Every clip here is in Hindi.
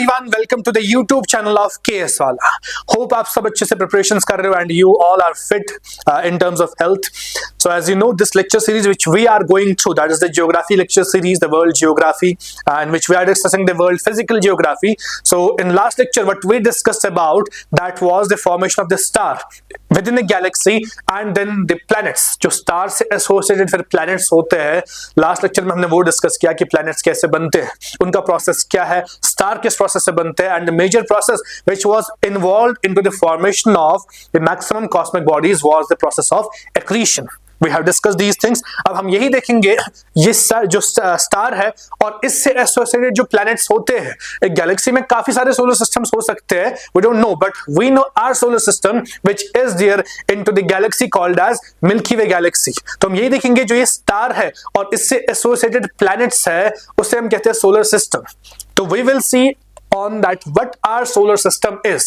everyone, welcome to the YouTube channel of KS Wala. Hope आप सब अच्छे से preparations कर रहे हो and you all are fit in terms of health. So as you know, this lecture series which we are going through, that is the geography lecture series, the world geography, in which we are discussing the world physical geography. So in last lecture, what we discussed about that was the formation of the star within the galaxy and then the planets. जो star से associated फिर planets होते हैं, last lecture में हमने वो discuss किया कि planets कैसे बनते हैं, उनका process क्या है, star किस process से बनते हैं, and the major process which was involved into the formation of the maximum cosmic bodies was the process of accretion. We have discussed these things. अब हम यही देखेंगे ये जो स्टार है और इससे एसोसिएटेड जो प्लैनेट्स होते हैं. एक गैलेक्सी में काफी सारे सोलर सिस्टम्स हो सकते हैं, we don't know, but we know our solar system which is there into the galaxy called as Milky Way galaxy. तो हम यही देखेंगे जो ये स्टार है और इससे एसोसिएटेड प्लैनेट्स है उसे हम कहते हैं सोलर सिस्टम. तो we will see on that what our solar system is.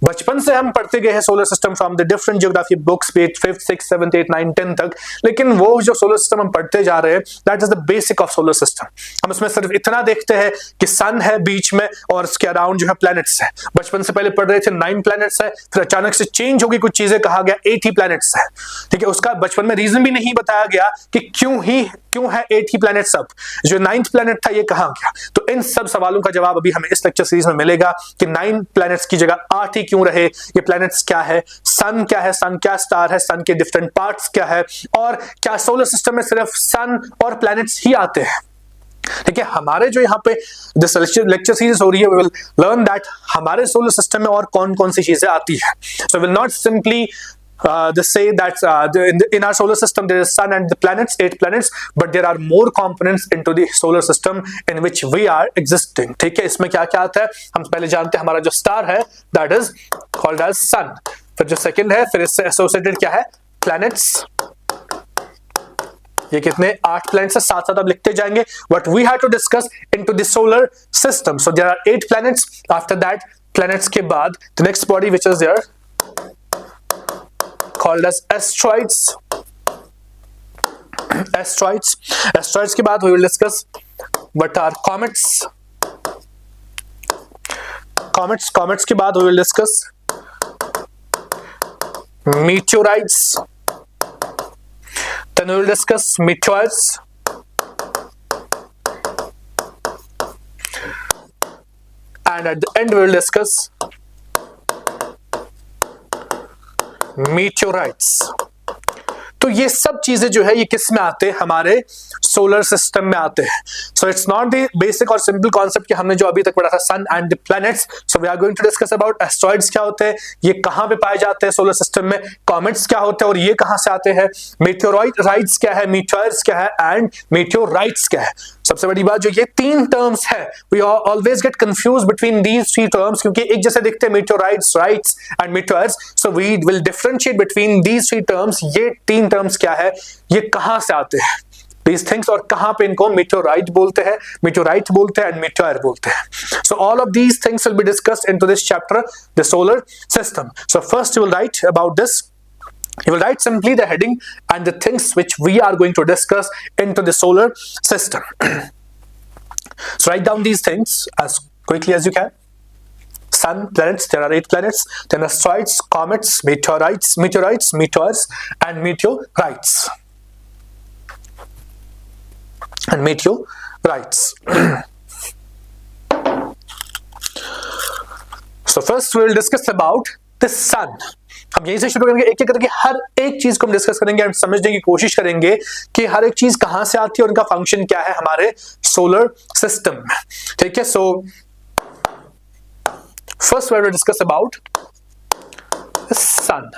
बचपन से हम पढ़ते गए हैं solar system from the different geography books, page 5th 6th 7th 8th 9th 10th तक, लेकिन वो जो सोलर सिस्टम हम पढ़ते जा रहे हैं that is the basic of solar system. हम उसमें सिर्फ इतना देखते हैं कि सन है बीच में और उसके अराउंड जो है प्लैनेट्स है. बचपन से पहले पढ़ रहे थे 9 प्लैनेट्स है, फिर अचानक से चेंज होगी कुछ चीजें, कहा गया 8 ही प्लैनेट्स है. ठीक है, उसका बचपन में रीजन भी नहीं बताया गया कि क्यों है 8 ही प्लैनेट्स. अब जो 9th प्लैनेट था ये कहां गया. तो इन सब सवालों का जवाब अभी हमें इस लेक्चर सीरीज में मिलेगा कि 9 प्लैनेट्स की जगह 8 ही क्यों रहे, ये प्लैनेट्स क्या है, सन क्या है, सन क्या स्टार है, सन के डिफरेंट पार्ट्स क्या है, और क्या सोलर सिस्टम में सिर्फ सन और प्लैनेट्स ही आते हैं. ठीक है, हमारे जो यहाँ पे दिस लेक्चर सीरीज हो रही है, वी विल लर्न दैट हमारे सोलर सिस्टम में और कौन कौन सी चीजें आती है. So will not simply they say that in our solar system there is sun and the planets, 8 planets, but there are more components into the solar system in which we are existing. ठीक है, इसमें क्या क्या आता है हम पहले जानते हैं. हमारा जो स्टार है that is called as sun. फिर जो सेकंड है, फिर इससे एसोसिएटेड क्या है, planets. ये कितने 8 planets है, साथ साथ आप लिखते जाएंगे. What we have to discuss into the solar system. So there are 8 planets. After that planets के बाद the next body which is there called as asteroids. Asteroids के बाद we will discuss what are comets. Comets के बाद we will discuss meteorites. Then we will discuss meteors. And at the end we will discuss meteorites. तो ये सब चीजें जो है ये किस में आते हैं, हमारे सोलर सिस्टम में आते हैं. So it's not the basic और सिंपल कॉन्सेप्ट कि हमने जो अभी तक पढ़ा था sun and the planets. So we are going to discuss about asteroids क्या होते हैं, ये कहां पे पाए जाते हैं सोलर सिस्टम में, कॉमेट्स क्या होते हैं और ये कहां से आते हैं, मीटियोराइट्स क्या है, मीटियोर्स क्या है एंड मीटियोराइट्स क्या है. सबसे बड़ी बात जो ये 3 टर्म्स है, we always get confuse between these 3 terms क्योंकि एक जैसे दिखते हैं meteorites, rights and meteors. So we will differentiate between these 3 terms. ये 3 टर्म्स क्या है, ये कहां से आते हैं these things और कहां पे इनको meteorite बोलते हैं, meteorite बोलते हैं and meteor बोलते हैं. So all of these things will be discussed into this chapter, the solar system. So first you will write about this. You will write simply the heading and the things which we are going to discuss into the solar system. So write down these things as quickly as you can. Sun, planets, there are 8 planets, then asteroids, comets, meteorites, meteors and meteorites. And meteorites. So first we will discuss about the sun. हम यहीं से शुरू करेंगे, एक एक करके हर एक चीज को हम डिस्कस करेंगे और समझने की कोशिश करेंगे कि हर एक चीज कहां से आती है और उनका फंक्शन क्या है हमारे सोलर सिस्टम में. ठीक है, so first we will discuss about sun.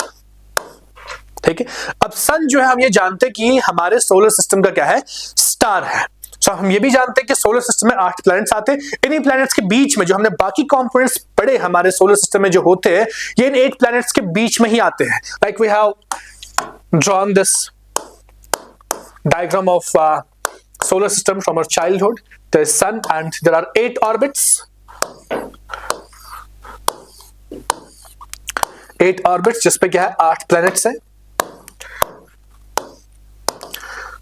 ठीक है, अब सन जो है हम ये जानते हैं कि हमारे सोलर सिस्टम का क्या है, स्टार है. सो हम ये भी जानते हैं कि सोलर सिस्टम में 8 प्लैनेट्स आते हैं. इन्हीं प्लैनेट्स के बीच में जो हमने बाकी कंपोनेंट्स पढ़े हमारे सोलर सिस्टम में जो होते हैं, ये इन 8 प्लैनेट्स के बीच में ही आते हैं. Like we have drawn this diagram of solar system from our childhood. There is sun and there are 8 orbits. 8 orbits जिसपे क्या है 8 प्लैनेट्स हैं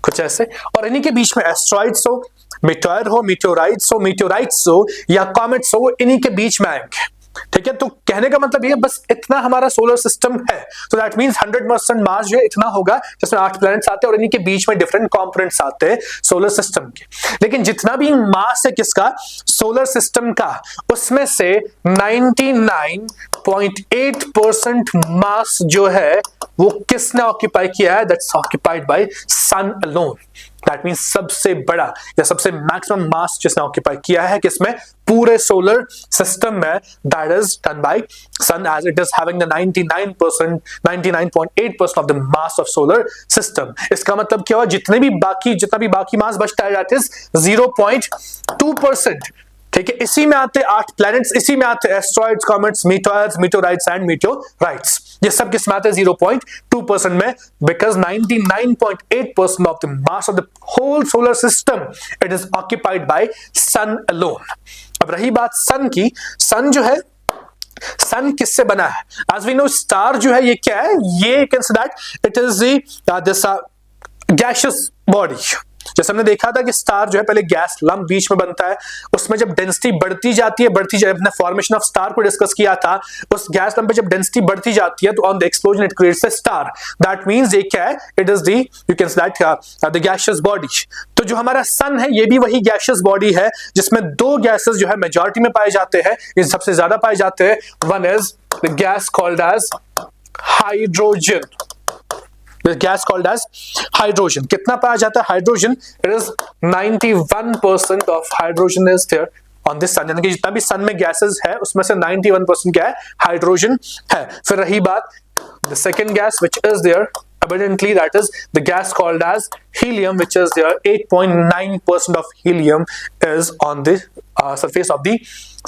कुछ ऐसे, और इन्हीं के बीच में एस्ट्रॉइड्स. हो मेटॉयर हो, मीटेोराइट्स हो या कॉमेट्स हो, इन्हीं के बीच में आएंगे। ठीक है, तो कहने का मतलब ये बस इतना हमारा सोलर सिस्टम है, तो दैट मींस 100% मास जो है इतना होगा, जिसमें 8 प्लैनेट्स आते हैं और इन्हीं के बीच में डिफरेंट कंपोनेंट्स आते हैं सोलर सिस्टम के। लेकिन जितना भी मास है किसका, सोलर सिस्टम का, उसमें से 99.8% मास जो है वो किसने ऑक्यूपाई किया है, that's occupied by sun alone. That means सबसे बड़ा या सबसे मैक्सिमम मास जिसने ऑक्यूपाई किया है किसमें, पूरे सोलर सिस्टम में, that is done by sun, as it is having the 99.8% of the mass of solar system. इसका मतलब क्या हुआ, जितना भी बाकी मास बचता है दैट इज 0.2%। ठीक है, इसी में आते 8 प्लैनेट्स, इसी में आते asteroids, comets, meteors, meteorites and meteorites. ये सब किस में आते हैं, 0.2% में, because 99.8% of the mass of the whole solar system it is occupied by sun alone. अब रही बात सन की, सन जो है, सन किससे बना है, एज वी नो स्टार जो है ये क्या है, ये can say that it is this gaseous body. जैसे हमने देखा था कि स्टार जो है पहले गैस लंप बीच में बनता है, उसमें जब डेंसिटी बढ़ती जाती है, हमने फॉर्मेशन ऑफ स्टार को डिस्कस किया था, उस गैस लंप पे जब डेंसिटी बढ़ती जाती है तो on the explosion it creates a star. That means ये क्या है, it is the you can say that the gaseous body. तो जो हमारा सन है ये भी वही गैसियस बॉडी है, जिसमें 2 गैसेस जो है मेजॉरिटी में पाए जाते हैं, ये सबसे ज्यादा पाए जाते हैं। One is the gas called as hydrogen, this gas called as hydrogen। कितना पाया जाता है hydrogen, it is 91% of hydrogen is there on this sun। यानी कि जितना भी सन में गैसेस है उसमें से 91% क्या है, हाइड्रोजन है। फिर रही बात the second gas which is there abundantly, that is the gas called as helium, which is there 8.9% of helium is on the surface of the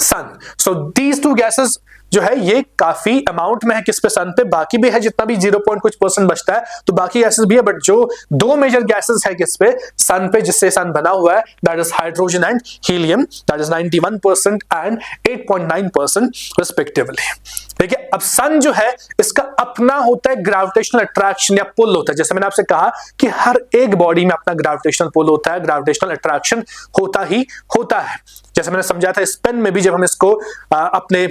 sun। So these 2 gases जो है ये काफी अमाउंट में है किस पे, सन पे। बाकी भी है जितना भी 0 कुछ % बचता है तो बाकी गैसेस भी है, बट जो 2 मेजर गैसेस है किस पे, सन पे, जिससे सन बना हुआ है, that is hydrogen and helium, that is 91% and 8.9% respectively. देखिए अब सन जो है इसका अपना होता है ग्रेविटेशनल अट्रैक्शन या पुल होता है। जैसे मैंने आपसे कहा कि हर एक बॉडी में अपना ग्रेविटेशनल पुल होता है, ग्रेविटेशनल अट्रैक्शन होता ही होता है। जैसे मैंने समझाया था स्पिन में भी, जब हम इसको अपने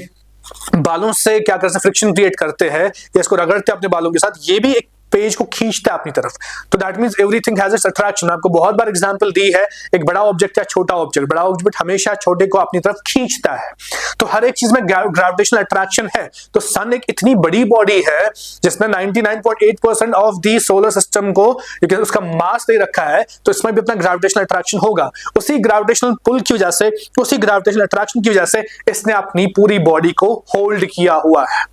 बालों से क्या करते हैं, फ्रिक्शन क्रिएट करते हैं या इसको रगड़ते हैं अपने बालों के साथ, ये भी एक पेज को खींचता है अपनी तरफ। तो that means everything has its attraction. आपको बहुत बार एग्जांपल दी है, एक बड़ा ऑब्जेक्ट या छोटा ऑब्जेक्ट, बड़ा ऑब्जेक्ट हमेशा छोटे को अपनी तरफ खींचता है, तो हर एक चीज में ग्रेविटेशनल अट्रैक्शन है। तो सन एक इतनी बड़ी बॉडी है जिसने 99.8% ऑफ दी सोलर सिस्टम को उसका मास दे रखा है, तो इसमें भी अपना ग्रेविटेशनल अट्रैक्शन होगा। उसी ग्रेविटेशनल पुल की वजह से, उसी ग्रेविटेशनल अट्रैक्शन की वजह से इसने अपनी पूरी बॉडी को होल्ड किया हुआ है।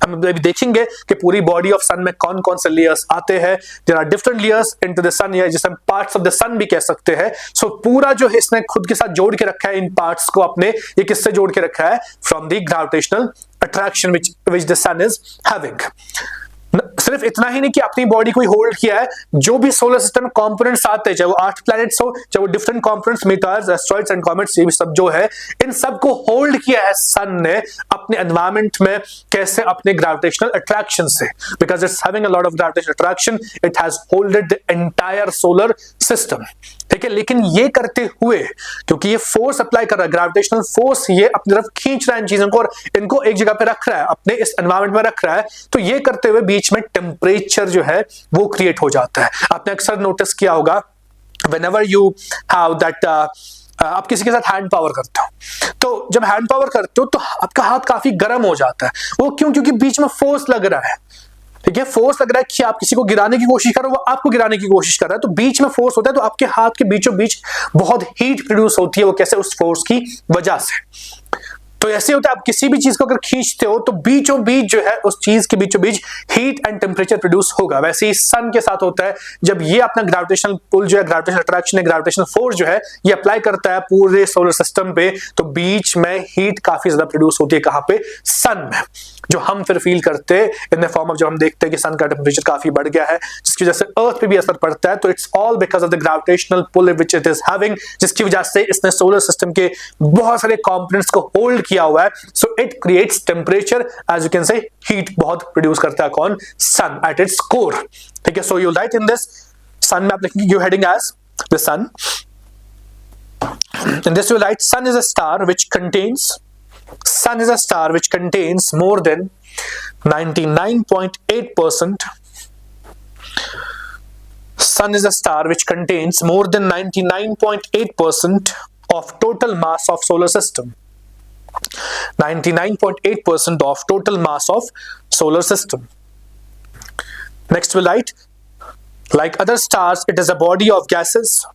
हम अभी देखेंगे कि पूरी बॉडी ऑफ सन में कौन कौन से लेयर्स आते हैं। There are different layers into the sun, या जिसे हम पार्ट्स ऑफ द सन भी कह सकते हैं। सो पूरा जो है इसने खुद के साथ जोड़ के रखा है, इन पार्ट्स को अपने, ये किससे जोड़ के रखा है, from the gravitational attraction which the sun is having. सिर्फ इतना ही नहीं कि अपनी बॉडी को ही होल्ड किया है, जो भी सोलर सिस्टम में कंपोनेंट्स आते हैं, चाहे वो 8 प्लैनेट्स हो, चाहे वो different components, meteors, asteroids and comets, ये भी सब जो है, इन सब को होल्ड किया है सन ने अपने एनवायरनमेंट में। कैसे? अपने ग्रेविटेशनल अट्रैक्शन से, because it's having a lot of gravitational attraction, it has holded the entire solar system. ठीक है, लेकिन ये करते हुए, क्योंकि ये फोर्स अप्लाई कर रहा है, ग्रेविटेशनल फोर्स ये अपनी तरफ खींच रहा है इन चीजों को और इनको एक जगह पे रख रहा है, अपने इस एनवायरनमेंट में रख रहा है, तो ये करते हुए बीच में टेम्परेचर जो है वो क्रिएट हो जाता है। आपने अक्सर नोटिस किया होगा, whenever you have that आप किसी के साथ हैंड पावर करते हो, तो जब हैंड पावर करते हो तो आपका हाथ काफी गर्म हो जाता है। वो क्यों? क्योंकि बीच में फोर्स लग रहा है। ठीक है, फोर्स लग रहा है कि आप किसी को गिराने की कोशिश कर रहे हो, वो आपको गिराने की कोशिश कर रहा है, तो बीच में फोर्स होता है, तो आपके हाथ के बीचों बीच बहुत हीट प्रोड्यूस होती है। वो कैसे? उस फोर्स की वजह से। तो ऐसे होता है, आप किसी भी चीज को अगर खींचते हो तो बीचों बीच जो है उस चीज के बीचों बीच हीट एंड टेम्परेचर प्रोड्यूस होगा। वैसे ही सन के साथ होता है, जब ये अपना ग्रेविटेशनल पुल जो है, ग्रेविटेशनल अट्रैक्शन है, ग्रेविटेशनल फोर्स जो है ये अप्लाई करता है पूरे सोलर सिस्टम पे, तो बीच में हीट काफी ज्यादा प्रोड्यूस होती है। कहां पे? सन में, जो हम फिर फील करते हैं इन द फॉर्म ऑफ, जब हम देखते हैं कि सन का टेम्परेचर काफी बढ़ गया है, जिसकी वजह से अर्थ पे भी असर पड़ता है। तो it's all because of the gravitational pull which it is having, जिसकी वजह से इसने सोलर सिस्टम के बहुत सारे कंपोनेंट्स को होल्ड किया हुआ है। So it creates temperature, as you can say heat बहुत प्रोड्यूस करता है। कौन? Sun at its core. ठीक है, so you write in this sun में आप लिखेंगे, you heading as the sun. In this we write sun is a star which contains more than 99.8%. Sun is a star which contains more than 99.8% of total mass of solar system. 99.8% of total mass of solar system. Next we write, like other stars, it is a body of gases.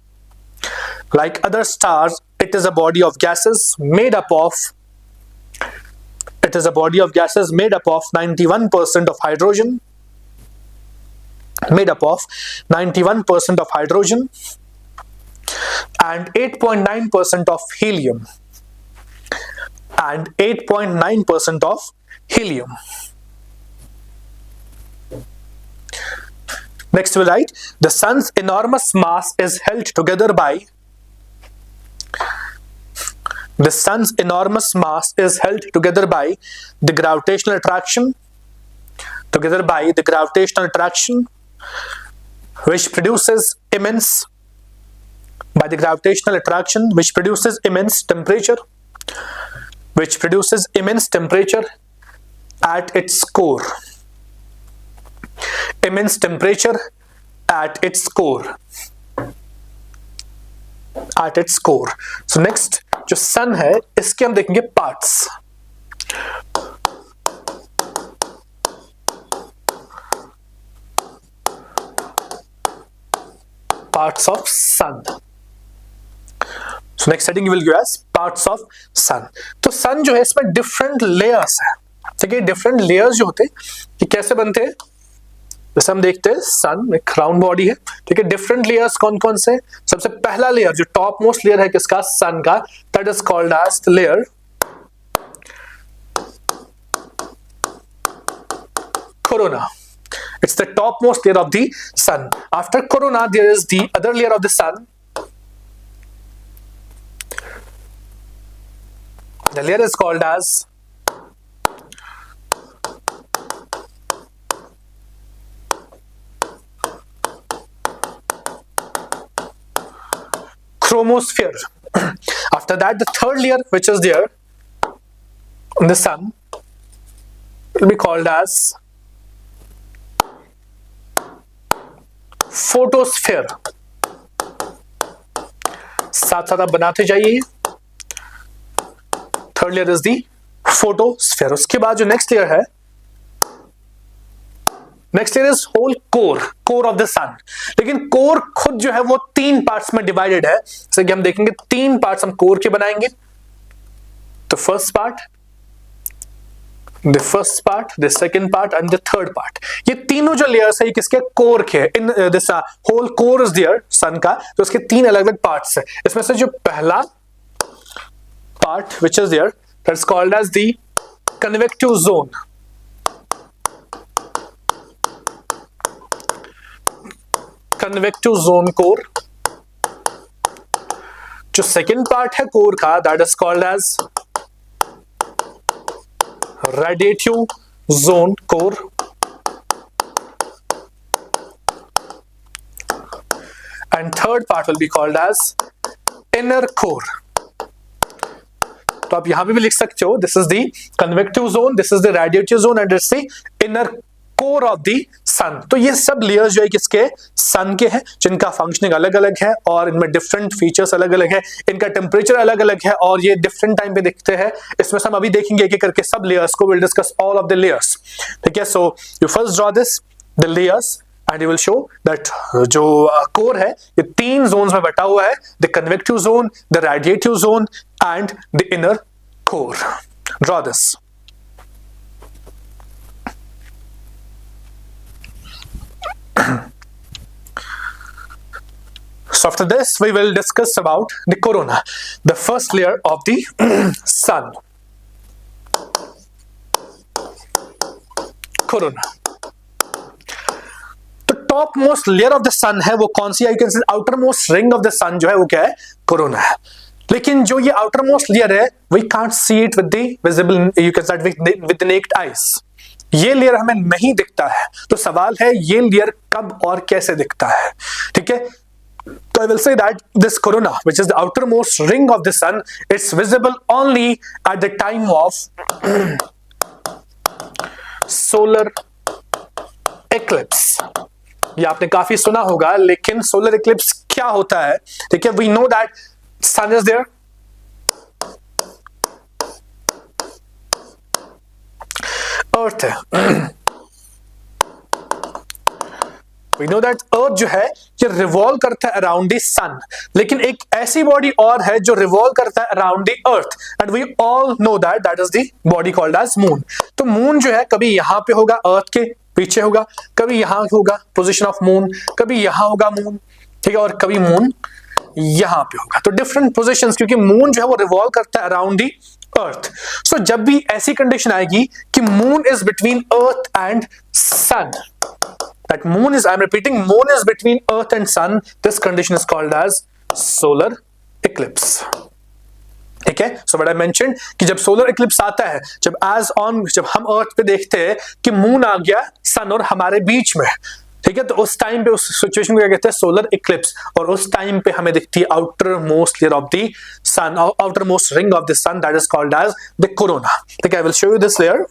Like other stars, it is a body of gases made up of 91% of hydrogen. Made up of 91% of hydrogen and 8.9% of helium. And 8.9% of helium. Next we write, the sun's enormous mass is held together by the gravitational attraction, which produces immense temperature, at its core. So next जो सन है इसके हम देखेंगे parts. Parts of sun. So next heading you will give as parts of sun. तो sun जो है इसमें different layers है. ठीक है, different layers जो होते हैं ये कैसे बनते हैं, जैसे हम देखते हैं सन एक राउंड बॉडी है. ठीक है, डिफरेंट लेयर्स कौन कौन से. सबसे पहला लेयर जो टॉप मोस्ट लेयर है किसका, सन का, that is called as the layer corona. It's the topmost layer of the sun. After corona, there is the other layer of the sun. The layer is called as chromosphere. After that, the third layer which is there in the sun will be called as photosphere. साथ साथ आप बनाते जाइए. Third layer is the photosphere. उसके बाद जो नेक्स्ट लेयर है, next layer is whole core of the sun. लेकिन कोर खुद जो है वो 3 पार्ट्स में डिवाइडेड है. जैसे कि हम देखेंगे 3 पार्ट्स हम कोर के बनाएंगे. तो first part, the first part, the second part and the third part. ये तीनों जो लेयर्स है ये किसके, कोर के. In this whole core is there sun का. तो उसके 3 अलग अलग पार्ट्स है. इसमें से जो पहला part which is there, that's called as the convective zone. Convective zone core. जो सेकेंड पार्ट है कोर का, that is called as radiative zone core. And third part will be called as inner core. तो आप यहां पे भी लिख सकते हो, this is the convective zone, this is the radiative zone and it's the inner core of the sun. तो ये सब लेयर्स जो है किसके, सन के हैं, जिनका फंक्शनिंग अलग अलग है और इनमें डिफरेंट फीचर्स अलग अलग है, इनका टेम्परेचर अलग अलग है और ये डिफरेंट टाइम पे दिखते हैं. इसमें से हम अभी देखेंगे एक एक करके सब लेयर्स को. Will discuss all of the layers. ठीक है, so you first draw this the layers and you will show that जो कोर है ये 3 जोन्स में बटा हुआ है, the convective zone, the radiative zone and the inner core. Draw this. So after this we will discuss about the corona, the first layer of the sun. Corona. तो top most layer of the sun है वो कौन सी है, you can say outer most ring of the sun जो है वो क्या है, कोरोना है. लेकिन जो ये आउटर मोस्ट लेयर है we can't see it with the visible, you can say with the naked eyes. ये लेयर हमें नहीं दिखता है. तो सवाल है ये लेयर कब और कैसे दिखता है. ठीक है, तो So I will say that this corona, which is the outermost ring of the sun, it's visible only at the time of solar eclipse. ये आपने काफी सुना होगा, लेकिन सोलर इक्लिप्स क्या होता है? ठीक है, we know that sun is there, earth है, वी नो दैट अर्थ जो है ये रिवॉल्व करता है अराउंड द सन, लेकिन एक ऐसी बॉडी और है जो रिवॉल्व करता है around the earth, and we all know that that is the body called as moon. तो मून जो है कभी यहां पे होगा, अर्थ के पीछे होगा, कभी यहां होगा पोजीशन ऑफ मून, कभी यहां होगा मून, ठीक है, और कभी मून यहां पे होगा. तो डिफरेंट पोजीशंस, क्योंकि मून जो है वो रिवॉल्व करता है अराउंड दी अर्थ. सो जब भी ऐसी कंडीशन आएगी कि moon is between earth and sun, that moon is, I'm repeating, moon is between earth and sun, this condition is called as solar eclipse. ठीक है, सो व्हाट आई मेंशनड कि जब सोलर इक्लिप्स आता है, जब हम अर्थ पे देखते हैं कि मून आ गया सन और हमारे बीच में, ठीक है, तो उस टाइम पे, उस सिचुएशन को क्या कहते हैं? Solar eclipse. और उस टाइम पे हमें दिखती है outer most layer of the sun, outer most ring of the sun, that is called as the corona. ठीक है, I will show you this layer.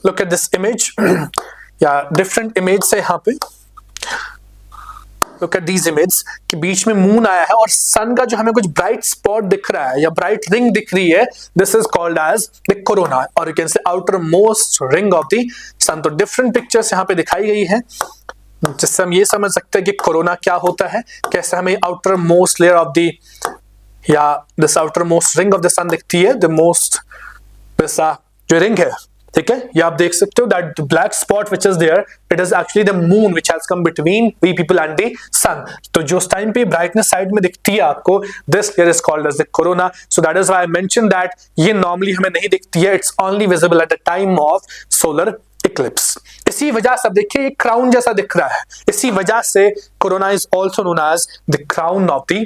Look at this image. Yeah, different image से यहाँ पे. Look at these images कि बीच में मून आया है और सन का जो हमें कुछ ब्राइट स्पॉट दिख रहा है या ब्राइट रिंग दिख रही है, this is called as the corona, और you can say outer most ring of the sun. तो डिफरेंट पिक्चर्स यहाँ पे दिखाई गई है जिससे हम ये समझ सकते हैं कि कोरोना क्या होता है, कैसे हमें outer most layer of the या this outer most ring of the sun दिखती है, द मोस्ट वैसा जो रिंग है. ठीक है, ये आप देख सकते हो that black spot which is there, it is actually the moon which has come between we people and the sun. तो जो उस टाइम पे ब्राइटनेस साइड में दिखती है आपको, this layer is called as the corona. So that is why I mention that ये नॉर्मली हमें नहीं दिखती है, it's only visible at the time of solar eclipse. इसी वजह से अब देखिए ये क्राउन जैसा दिख रहा है, इसी वजह से corona is also known as the crown of the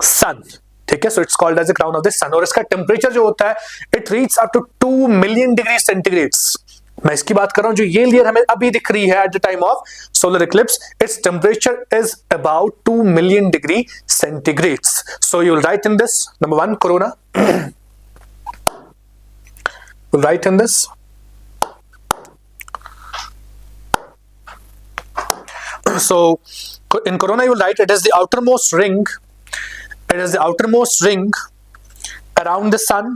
sun. ठीक है, so it's called as the crown of the sun. और इसका टेम्परेचर जो होता है, it reach up to 2 million degree centigrades. मैं इसकी बात कर रहा हूं, जो ये लेयर हमें अभी दिख रही है eight the time of solar Eclipse, its temperature is about 2 million degree centigrades. So you will write in this, number 1 corona, will write in this. So in corona you will write it is the outermost ring, it is the outermost ring around the sun,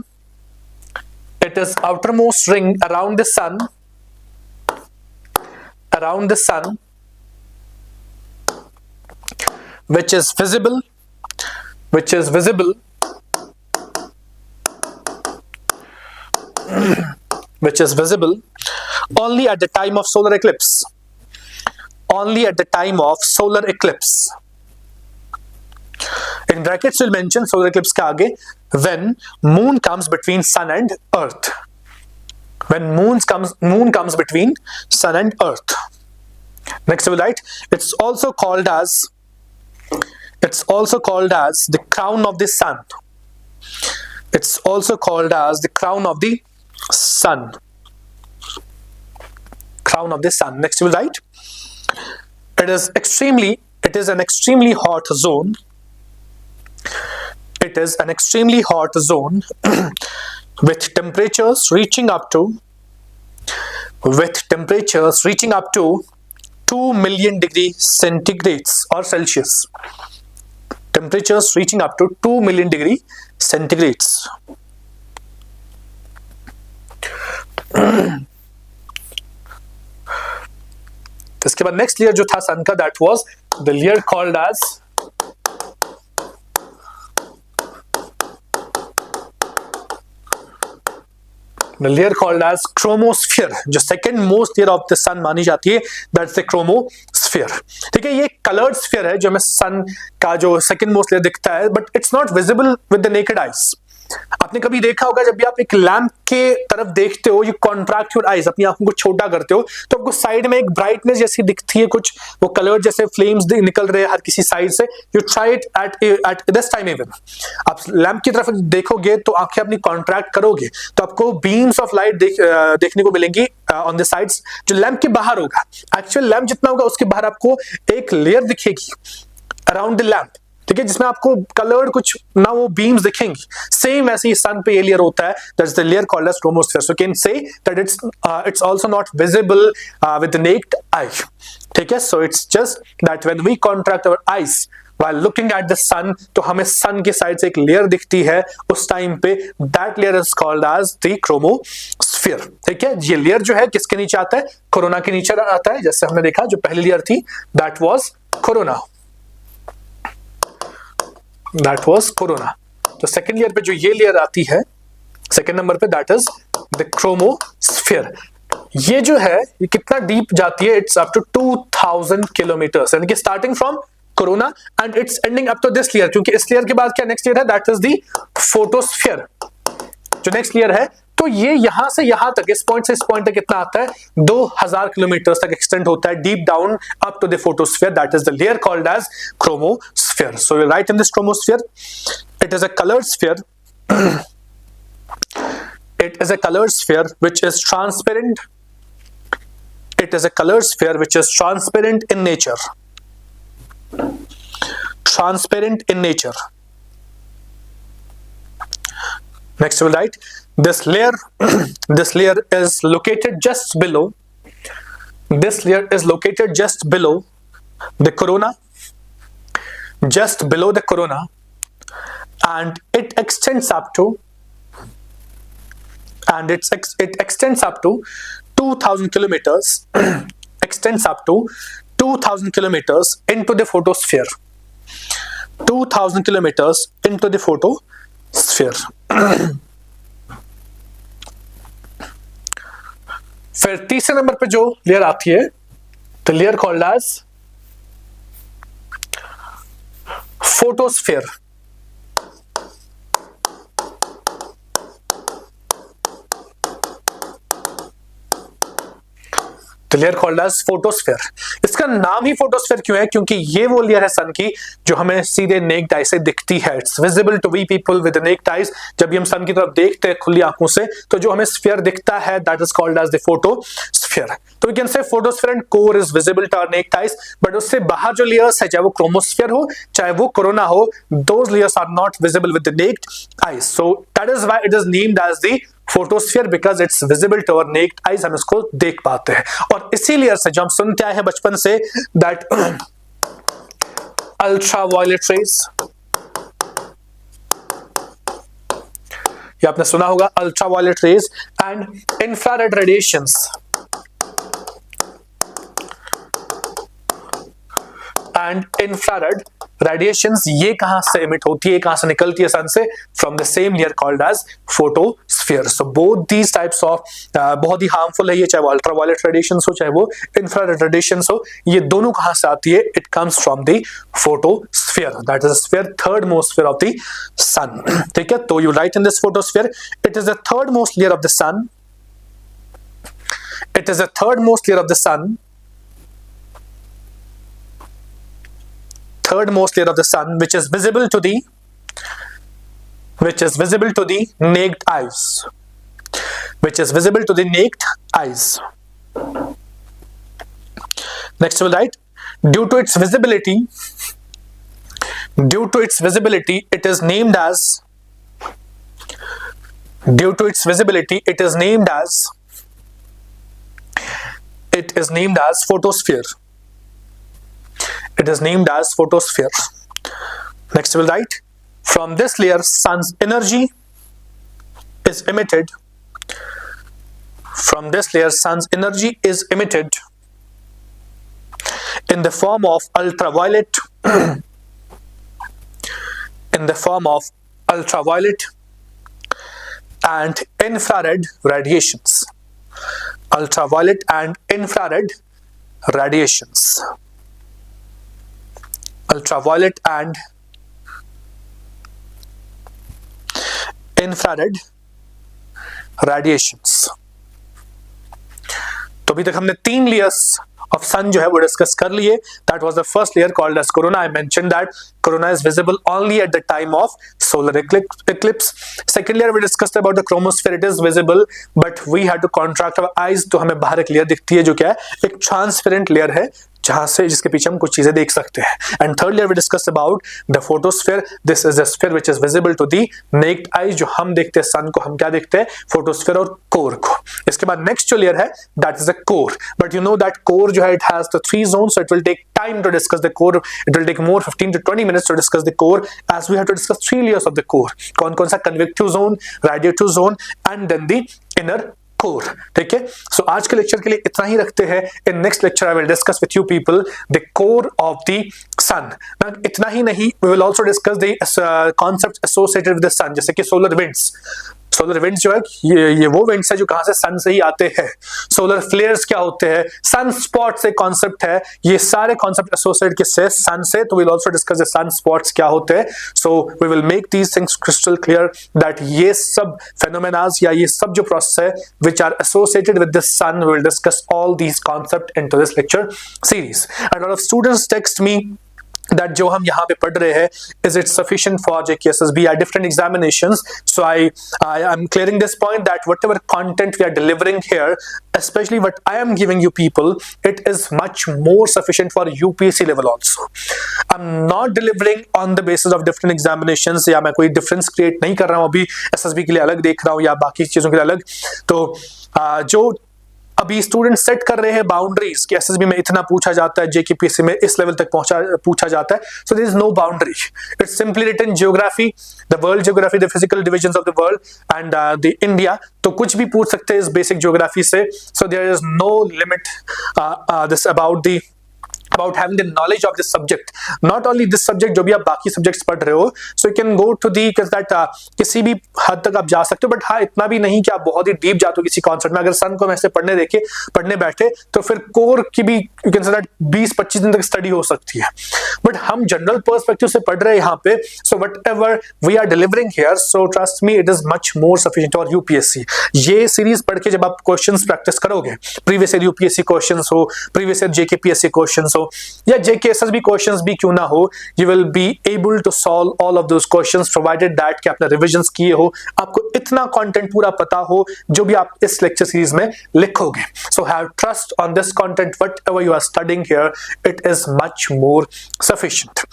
it is outermost ring around the sun, around the sun, which is visible, which is visible, which is visible only at the time of solar eclipse, only at the time of solar eclipse. In brackets we'll mention solar eclipse के आगे, when moon comes between sun and earth, when moon comes between sun and earth. Next we'll write, it's also called as the crown of the sun, it's also called as the crown of the sun, crown of the sun. Next we'll write, it is an extremely hot zone, it is an extremely hot zone with temperatures reaching up to 2 million degree centigrades or Celsius, temperatures reaching up to 2 million degree centigrades. इसके बाद नेक्स्ट लेयर जो था सन का, that was the layer called as chromosphere, जो second most layer of the sun मानी जाती है, दैट्स द क्रोमोस्फीयर. ठीक है, ये कलर्ड स्फीयर है जो हमें सन का जो सेकंड मोस्ट लेयर दिखता है, but it's not visible with the naked eyes. आपने कभी देखा होगा जब भी आप एक लैंप के तरफ देखते हो, यू कॉन्ट्रैक्ट योर आईज, अपनी आंखों को छोटा करते हो, तो आपको साइड में एक ब्राइटनेस जैसी दिखती है, कुछ वो कलर जैसे फ्लेम्स निकल रहे हैं हर किसी साइड से। You try it at this time even, आप लैंप की तरफ देखोगे तो आंखें अपनी कॉन्ट्रैक्ट करोगे तो आपको बीम्स ऑफ लाइट देखने को मिलेंगी ऑन द साइड्स, जो लैंप के बाहर होगा। एक्चुअल लैंप जितना होगा उसके बाहर आपको एक लेयर दिखेगी अराउंड द लैंप, ठीक है, जिसमें आपको कलर्ड कुछ ना वो बीम्स दिखेंगी। सेम वैसे ही सन पे ये लेयर होता है, that is the layer called as chromosphere. So can say that it's also not visible with the naked eye, ठीक है। So it's just that when we contract our eyes while looking at the sun, तो हमें सन के साइड से एक लेयर दिखती है उस टाइम पे, that layer is called as the chromosphere, ठीक है। ये लेयर जो है किसके नीचे आता है? कोरोना के नीचे आता है। जैसे हमने देखा जो पहली लेयर थी that was corona, that was corona. तो सेकेंड लेयर पे जो ये लेयर आती है सेकेंड नंबर पे, that is the chromosphere। ये जो है ये कितना डीप जाती है? इट्स अप टू 2000 किलोमीटर, यानी कि starting from corona and it's ending up to this layer, क्योंकि इस लेयर के बाद क्या नेक्स्ट लेयर है? दैट इज द फोटोस्फीयर, जो नेक्स्ट लेयर है। तो ये यहां से यहां तक, इस पॉइंट से इस पॉइंट तक कितना आता है? 2000 किलोमीटर तक एक्सटेंड होता है deep down up to the photosphere, that is the layer called as chromosphere. So you write in this chromosphere, it is a coloured sphere, it is a colored sphere which is transparent, it is a colored sphere which is transparent in nature, transparent in nature. Next we'll write this layer this layer is located just below, this layer is located just below the corona, just below the corona, and it extends up to it extends up to 2000 kilometers extends up to 2000 kilometers into the photosphere, 2000 kilometers into the photosphere। फिर तीसरे नंबर पे जो लेयर आती है, तो लेयर कॉल्ड एज फोटोस्फीयर। तो लेयर कॉल्ड एज फोटोस्फीयर। इसका नाम ही फोटोस्फीयर क्यों है? क्योंकि ये वो लेयर है सन की जो हमें सीधे नेक्ड आई से दिखती है। It's visible to we people with naked eyes. जब भी हम सन की तरफ देखते हैं खुली आंखों से, तो जो हमें स्फीयर दिखता है that is called as the photosphere. तो we can say photosphere and core is visible to our naked eyes, but उससे बाहर जो लेयर्स है, चाहे वो क्रोमोस्फीयर हो चाहे वो कोरोना हो, those layers are not visible with the naked eyes. So that is why it is named as the photosphere, because it's visible to our naked eyes, हम इसको देख पाते हैं। और इसी लेयर से जो हम सुनते आए हैं बचपन से, दैट अल्ट्रावायलेट रेज, ये आपने सुना होगा, ultraviolet rays and infrared radiations, and infrared radiations, ये कहां से एमिट होती है, कहां से निकलती है सन से? From the same layer called as photosphere. So both these types of बहुत ही हार्मफुल है ये, चाहे वो अल्ट्रावायलेट रेडिएशंस हो चाहे वो इंफ्रारेड रेडिएशंस हो, ये दोनों कहां से आती है? It comes from the photosphere, that is sphere, third most sphere of the sun, ठीक है। तो you write in this photosphere, it is the third most layer of the sun, it is the third most layer of the sun, third most layer of the sun, which is visible to the naked eyes, which is visible to the naked eyes. Next we'll write, due to its visibility, it is named as, due to its visibility it is named as photosphere. It is named as photosphere. Next we'll write, from this layer sun's energy is emitted, from this layer sun's energy is emitted in the form of ultraviolet in the form of ultraviolet and infrared radiations, ultraviolet and infrared radiations, ultraviolet and infrared radiations. तो अभी तक हमने 3 लेयर्स of sun जो है वो डिस्कस कर लिए। That was the first layer called as corona. I mentioned that corona is visible only at the time of solar eclipse. Second layer we discussed about the chromosphere. It is visible but we had to contract our eyes, तो हमें बाहर एक लेयर दिखती है जो क्या है, एक ट्रांसपेरेंट लेयर है जहां से जिसके पीछे हम कुछ चीजें देख सकते हैं। And third layer we discuss about the photosphere. This is a sphere which is visible to the naked eye, जो हम देखते हैं सन को हम क्या देखते हैं, फोटोस्फीयर और कोर को। इसके बाद नेक्स्ट जो लेयर है that is a core, but you know that core जो है it has the 3 zones, so it will take time to discuss the core. It will take more 15 to 20 minutes to discuss the core, as we have to discuss 3 layers of the core. कौन कौन सा, convective zone, radiative zone and then the inner core. ठीक है, सो आज के लेक्चर के लिए इतना ही रखते हैं। In next lecture I will discuss with you people the core of the sun. इतना ही नहीं, we will also discuss the concept associated with the sun, जैसे कि सोलर विंड्स। सोलर विंड्स जो है ये वो विंड्स है जो कहां से, सन से ही आते हैं। सोलर फ्लेयर्स क्या होते हैं, सन स्पॉट्स एक कॉन्सेप्ट है, ये सारे कॉन्सेप्ट एसोसिएटेड किससे, सन से। तो we will also discuss the sun spots क्या होते हैं। So we will make these things crystal clear that ये सब फेनोमेनास या ये सब जो प्रोसेस है which are associated with the sun, we will discuss all these concepts into this lecture series. A lot of students text me that जो हम यहाँ पे पढ़ रहे हैं, is it sufficient for JKSSB or different examinations? So I am clearing this point that whatever content we are delivering here, especially what I am giving you people, it is much more sufficient for UPSC level also. I'm not delivering on the basis of different examinations, या मैं कोई difference create नहीं कर रहा हूँ अभी, SSB के लिए अलग देख रहा हूँ या बाकी चीजों के लिए अलग। तो जो अभी स्टूडेंट सेट कर रहे हैं बाउंड्रीज कि एसएसबी में इतना पूछा जाता है, जेकेपीएससी में इस लेवल तक पूछा जाता है, so there is no boundary, it's simply written geography, the world geography, the physical divisions of the world and the India, तो कुछ भी पूछ सकते हैं इस बेसिक ज्योग्राफी से। So there is no limit this about having the knowledge of this subject, not only this subject, जो भी आप बाकी subjects पढ़ रहे हो, so you can go to the that किसी भी हद तक आप जा सकते हो, बट हाँ इतना भी नहीं कि आप बहुत ही डीप जाते हो किसी कॉन्सेप्ट में। अगर सन को हम ऐसे पढ़ने बैठे तो फिर कोर की भी यू कैन से दैट 20-25 दिन तक स्टडी हो सकती है, बट हम जनरल पर्सपेक्टिव से पढ़ रहे हैं यहाँ पे। So whatever we are delivering here, so trust me, it is much more sufficient for UPSC. ये सीरीज पढ़ के जब आप क्वेश्चंस प्रैक्टिस करोगे, प्रीवियस ईयर यूपीएससी क्वेश्चंस हो, प्रीवियस ईयर जेकेपीएससी क्वेश्चंस हो या जेकेएसएसबी क्वेश्चंस भी क्यों ना हो, you will be able to solve all of those questions provided that कि आपने रिविजन्स किए हो, आपको इतना कंटेंट पूरा पता हो जो भी आप इस लेक्चर सीरीज में लिखोगे। So have trust on this content, whatever you are studying here, it is much more sufficient.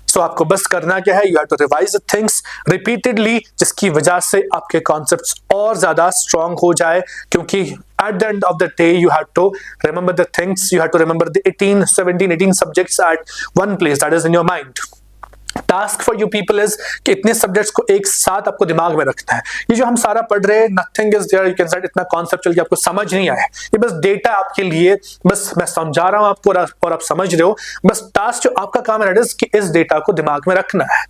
So आपको बस करना क्या है, you have to revise things repeatedly, जिसकी वजह से आपके कॉन्सेप्ट्स और ज्यादा स्ट्रांग हो जाए, क्योंकि at the end of the day you have to remember the things, you have to remember the 18 subjects at one place, that is in your mind. Task for you people is कि इतने सब्जेक्ट्स को एक साथ आपको दिमाग में रखना है। ये जो हम सारा पढ़ रहे हैं, nothing is there, you can say इतना कॉन्सेप्चुअल कि आपको समझ नहीं आए, ये बस डेटा आपके लिए, बस मैं समझा रहा हूं आपको और आप समझ रहे हो। बस टास्क जो आपका काम है इज कि इस डेटा को दिमाग में रखना है।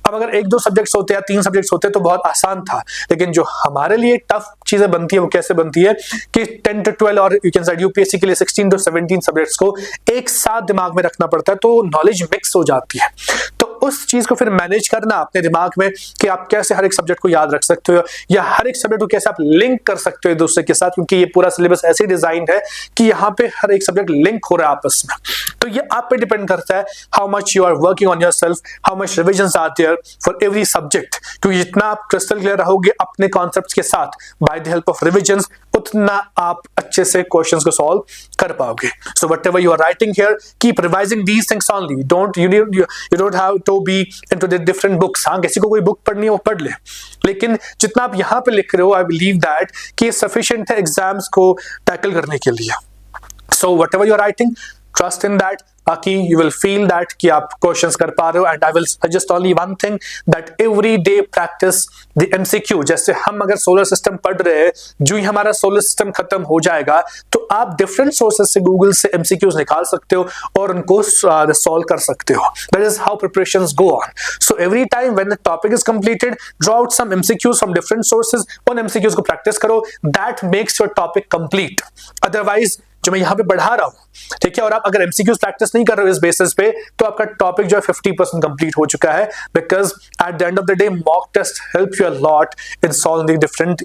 अब अगर 1-2 सब्जेक्ट्स होते या 3 सब्जेक्ट्स होते तो बहुत आसान था, लेकिन जो हमारे लिए टफ चीजें बनती है वो कैसे बनती है कि 10 to 12 और यू कैन से यूपीएससी के लिए 16 to 17 सब्जेक्ट्स को एक साथ दिमाग में रखना पड़ता है, तो नॉलेज मिक्स हो जाती है। तो उस चीज को फिर मैनेज करना अपने दिमाग में कि आप कैसे हर एक सब्जेक्ट को याद रख सकते हो या हर एक सब्जेक्ट को कैसे आप लिंक कर सकते हो एक दूसरे के साथ, क्योंकि ये पूरा सिलेबस ऐसे डिजाइन है कि यहाँ पे हर एक सब्जेक्ट लिंक हो रहा है आपस में। तो ये आप पे डिपेंड करता है how much you are working on yourself, how much revisions are there for every subject, क्योंकि जितना आप क्रिस्टल क्लियर रहोगे अपने कॉन्सेप्ट्स के साथ by the help of revisions, उतना आप अच्छे से क्वेश्चंस को सॉल्व कर पाओगे। So whatever you are writing here, keep revising these things only, you don't have to be into the different books। हाँ, किसी को कोई बुक पढ़नी है वो पढ़ ले, लेकिन जितना आप यहाँ पे लिख रहे हो, आई बिलीव दैट कि सफिशिएंट है एग्जाम्स को टैकल करने के लिए। So whatever you are writing, trust in that, ताकि यू विल फील दैट कि आप क्वेश्चंस कर पा रहे हो। And I will suggest only one thing, that every day practice the MCQ. जैसे हम अगर सोलर सिस्टम पढ़ रहे हैं, जो ही हमारा सोलर सिस्टम खत्म हो जाएगा तो आप डिफरेंट सोर्सेज से गूगल से एमसीक्यूज निकाल सकते हो और उनको सॉल्व कर सकते हो। That is how preparations go on. So every time when the topic is completed, draw out some MCQs from different sources, उन एमसीक्यूज को प्रैक्टिस करो, that makes your topic complete. Otherwise जो मैं यहाँ पे बढ़ा रहा हूँ, ठीक है, और आप अगर एमसीक्यूज प्रैक्टिस नहीं कर रहे हो इस बेसिस पे, तो आपका टॉपिक जो है 50% कंप्लीट हो चुका है, because at the end of the day mock test help you a lot in solving the different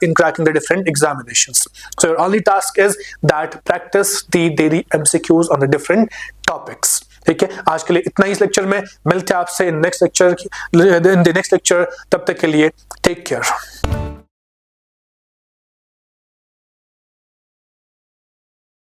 in cracking the different examinations. So your only task is that practice the daily MCQs on the different topics. ठीक है, आज के लिए इतना ही इस लेक्चर में। मिलते हैं आपसे इन नेक्स्ट लेक्चर, तब तक के लिए टेक केयर।